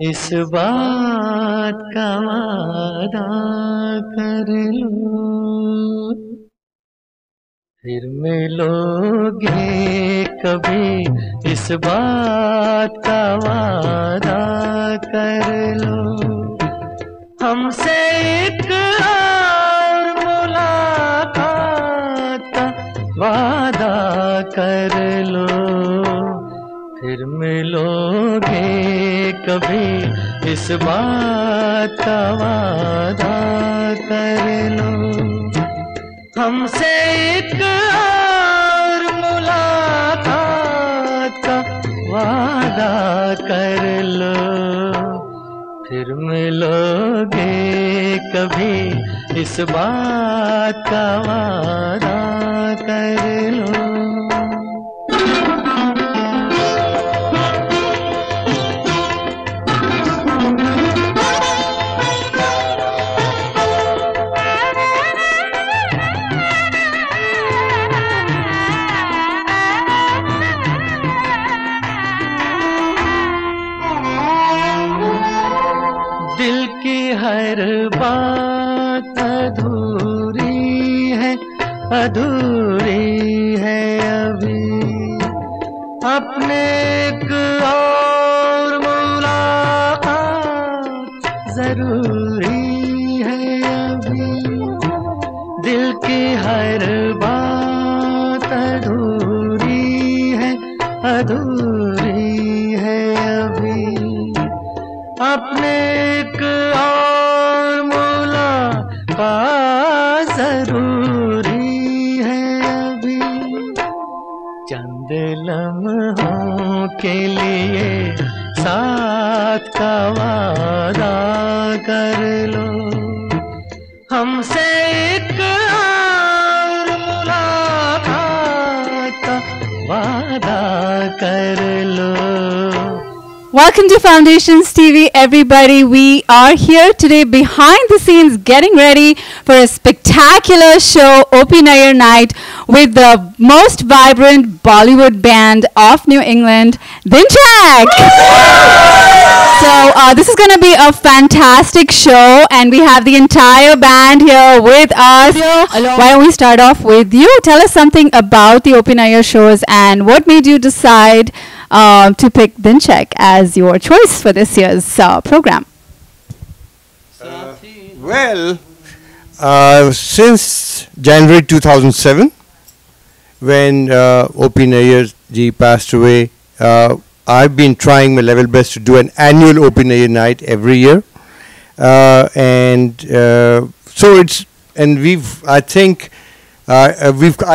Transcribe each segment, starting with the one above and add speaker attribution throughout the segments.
Speaker 1: इस बात का वादा कर लो, फिर मिलोगे कभी, इस बात का वादा कर लो। हमसे एक और मुलाकात का वादा कर लो, फिर मिलोगे कभी, इस बात का वादा कर लो। हमसे एक और मुलाकात का वादा कर लो, फिर मिलोगे कभी, इस बात का वादा कर लो। दिल की हर बात अधूरी है, अधूरी है अभी, अपने एक और मुलाकात जरूरी है अभी। दिल की हर बात अधूरी है, अधूरी है अभी, अपने एक और मुलाकात जरूरी है अभी। चंद लम्हों के लिए साथ का वादा कर लो, हमसे एक और मुलाकात का वादा कर लो।
Speaker 2: Welcome to Foundations TV, everybody. We are here today behind the scenes getting ready for a spectacular show, OP Nayyar Nite, with the most vibrant Bollywood band of New England, Dinchak. So this is going to be a fantastic show, and we have the entire band here with us. Why don't we start off with you? Tell us something about the OP Nayyar shows and what made you decide to pick Dinchak as your choice for this year's program.
Speaker 3: Since January 2007, when OP Nayyar ji passed away, I've been trying my level best to do an annual OP Nayyar Nite every year, I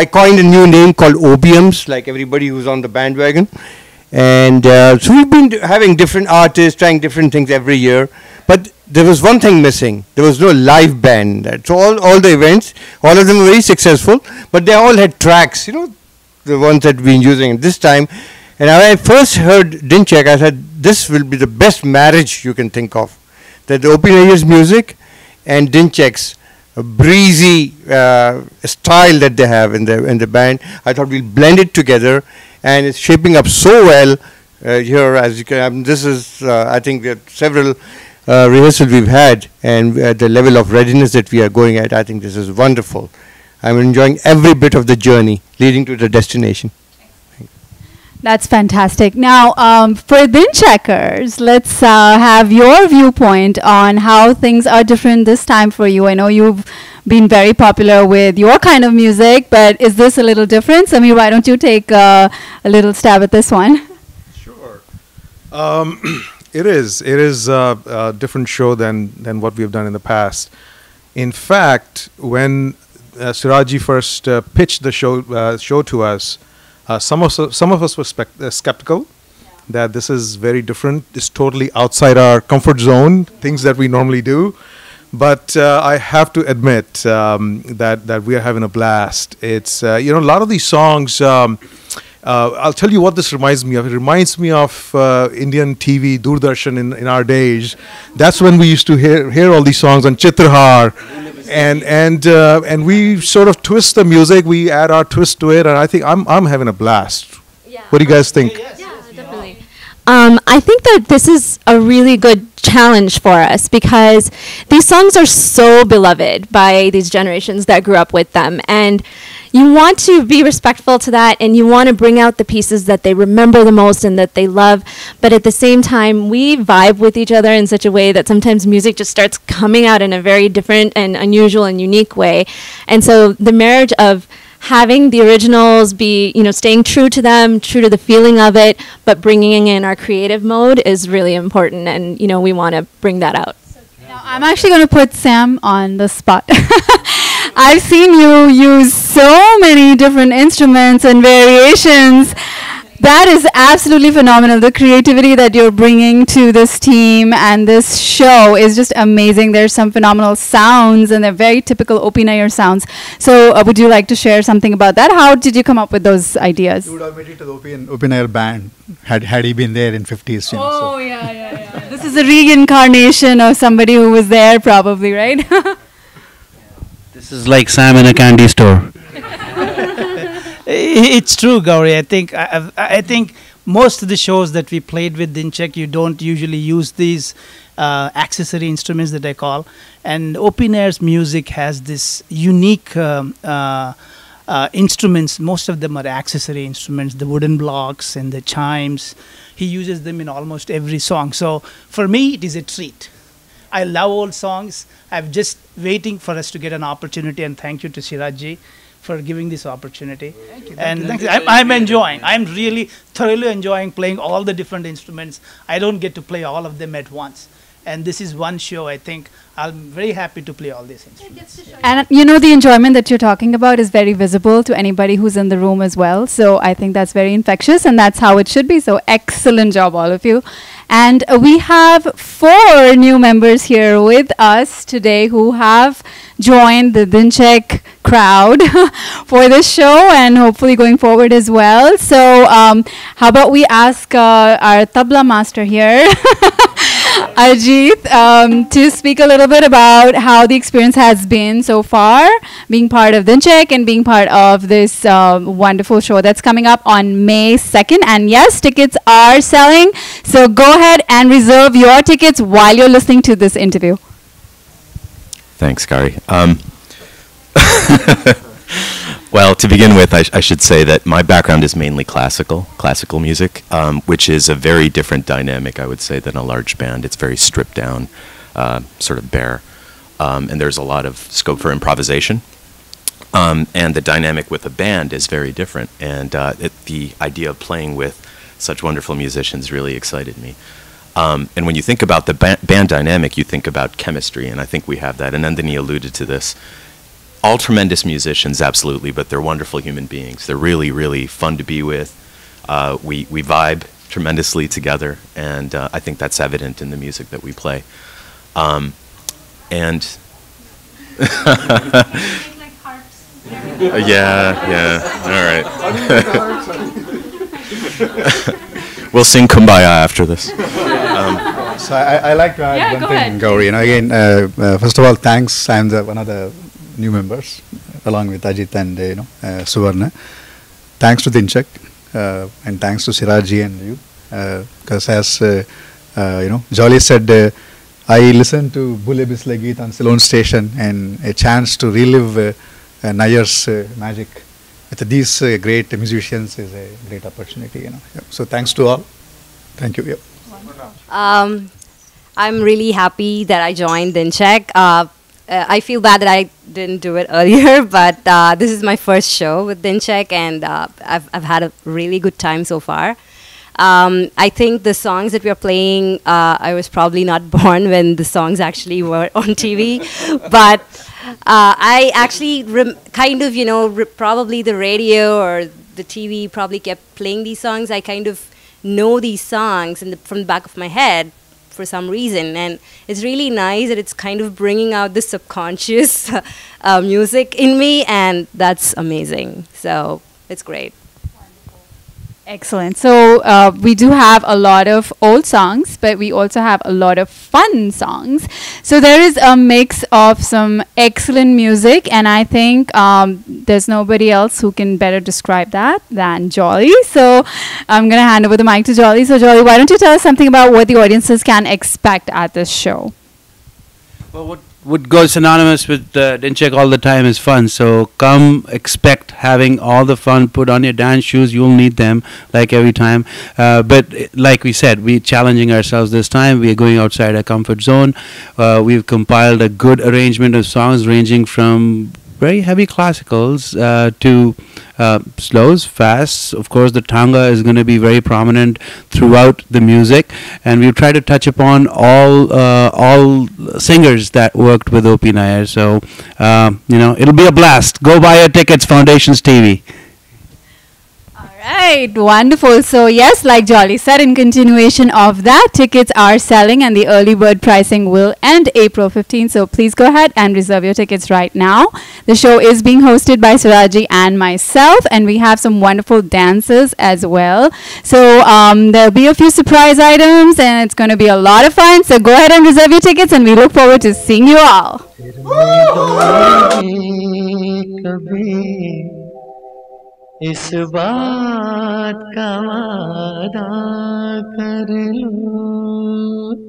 Speaker 3: coined a new name called OBMs, like everybody who's on the bandwagon. And so we've been having different artists, trying different things every year. But there was one thing missing. There was no live band. So all the events, all of them were very successful, but they all had tracks, you know, the ones that we've been using this time. And when I first heard Dinchak, I said, this will be the best marriage you can think of. That the OP Nayyar's music and Dinchak's breezy style that they have in the band, I thought we'll blend it together. And it's shaping up so well here, as you can. This is, I think, there are several rehearsals we've had, and the level of readiness that we are going at, I think this is wonderful. I'm enjoying every bit of the journey leading to the destination.
Speaker 2: That's fantastic. Now, for Dinchakers, let's have your viewpoint on how things are different this time for you. I know you've been very popular with your kind of music, but is this a little different? Samir, why don't you take a little stab at this one?
Speaker 4: Sure. It is a different show than what we have done in the past. In fact, when Siraji first pitched the show to us, some of us were skeptical that this is very different. It's totally outside our comfort zone, things that we normally do. But I have to admit that we are having a blast. It's a lot of these songs. I'll tell you what this reminds me of. It reminds me of Indian TV, Doordarshan in our days. That's when we used to hear all these songs on Chitrahar, and we sort of twist the music. We add our twist to it, and I think I'm having a blast. Yeah. What do you guys think?
Speaker 5: Yeah, definitely. I think that this is a really good challenge for us because these songs are so beloved by these generations that grew up with them. And you want to be respectful to that, and you want to bring out the pieces that they remember the most and that they love. But at the same time, we vibe with each other in such a way that sometimes music just starts coming out in a very different and unusual and unique way. And so the marriage of having the originals be, staying true to them, true to the feeling of it, but bringing in our creative mode is really important, and we want to bring that out.
Speaker 2: Now, I'm actually going to put Sam on the spot. I've seen you use so many different instruments and variations. That is absolutely phenomenal. The creativity that you're bringing to this team and this show is just amazing. There's some phenomenal sounds, and they're very typical OP Nayyar sounds. So would you like to share something about that? How did you come up with those ideas?
Speaker 6: You would have made it to the OP Nayyar band had he been there in 50s.
Speaker 2: Oh, yeah. This is a reincarnation of somebody who was there probably, right?
Speaker 1: This is like Sam in a candy store.
Speaker 7: It's true, Gauri. I think most of the shows that we played with Dinchek, you don't usually use these accessory instruments that I call. And OP Nayyar's music has this unique instruments. Most of them are accessory instruments, the wooden blocks and the chimes. He uses them in almost every song. So for me, it is a treat. I love old songs. I'm just waiting for us to get an opportunity, and thank you to Shiraji for giving this opportunity. Thank you. And I'm enjoying. I'm really thoroughly enjoying playing all the different instruments. I don't get to play all of them at once. And this is one show, I think. I'm very happy to play all these instruments.
Speaker 2: And the enjoyment that you're talking about is very visible to anybody who's in the room as well. So I think that's very infectious, and that's how it should be. So excellent job, all of you. And we have 4 new members here with us today who have joined the Dinchek crowd for this show, and hopefully going forward as well. So how about we ask our tabla master here, Ajit, to speak a little bit about how the experience has been so far, being part of Dinchek and being part of this wonderful show that's coming up on May 2nd. And yes, tickets are selling, so go ahead and reserve your tickets while you're listening to this interview.
Speaker 8: Thanks, Gary. Well, to begin with, I should say that my background is mainly classical music, which is a very different dynamic, I would say, than a large band. It's very stripped down, sort of bare, and there's a lot of scope for improvisation. And the dynamic with a band is very different, and the idea of playing with such wonderful musicians really excited me. And when you think about the band dynamic, you think about chemistry, and I think we have that. And Nandini alluded to this. All tremendous musicians, absolutely, but they're wonderful human beings. They're really, really fun to be with. We vibe tremendously together, and I think that's evident in the music that we play. Yeah, all right. We'll sing Kumbaya after this.
Speaker 6: So I like to add one thing, Gauri. Again, first of all, thanks. I'm one of the new members, along with Ajit and Suvarna. Thanks to Dinchek, and thanks to Siraji and you, because as Jolly said, I listened to Bule Bisle Geet on Ceylon Station, and a chance to relive Nayyar's magic with these great musicians is a great opportunity. Yep. So thanks to all. Thank you. Yep.
Speaker 5: I'm really happy that I joined Dinchek. I feel bad that I didn't do it earlier, but this is my first show with Dinchek, and I've had a really good time so far. I think the songs that we are playing, I was probably not born when the songs actually were on TV, but I actually probably the radio or the TV probably kept playing these songs. I kind of know these songs from the back of my head for some reason, and it's really nice that it's kind of bringing out the subconscious music in me, and that's amazing. So it's great.
Speaker 2: Excellent. So we do have a lot of old songs, but we also have a lot of fun songs. So there is a mix of some excellent music, and I think there's nobody else who can better describe that than Jolly. So I'm going to hand over the mic to Jolly. So Jolly, why don't you tell us something about what the audiences can expect at this show?
Speaker 9: Well, what goes synonymous with Dinchek all the time is fun. So come expect having all the fun. Put on your dance shoes. You'll need them like every time. But like we said, we're challenging ourselves this time. We are going outside our comfort zone. We've compiled a good arrangement of songs ranging from very heavy classicals to slows, fasts. Of course, the tanga is going to be very prominent throughout the music, and we've tried to touch upon all singers that worked with OP Nayyar. So it'll be a blast. Go buy your tickets, Foundations TV.
Speaker 2: Right, wonderful. So yes, like Jolly said, in continuation of that, tickets are selling and the early bird pricing will end April 15th. So please go ahead and reserve your tickets right now. The show is being hosted by Suraji and myself, and we have some wonderful dances as well. So there'll be a few surprise items and it's going to be a lot of fun. So go ahead and reserve your tickets, and we look forward to seeing you all.
Speaker 1: इस बात का वादा कर लो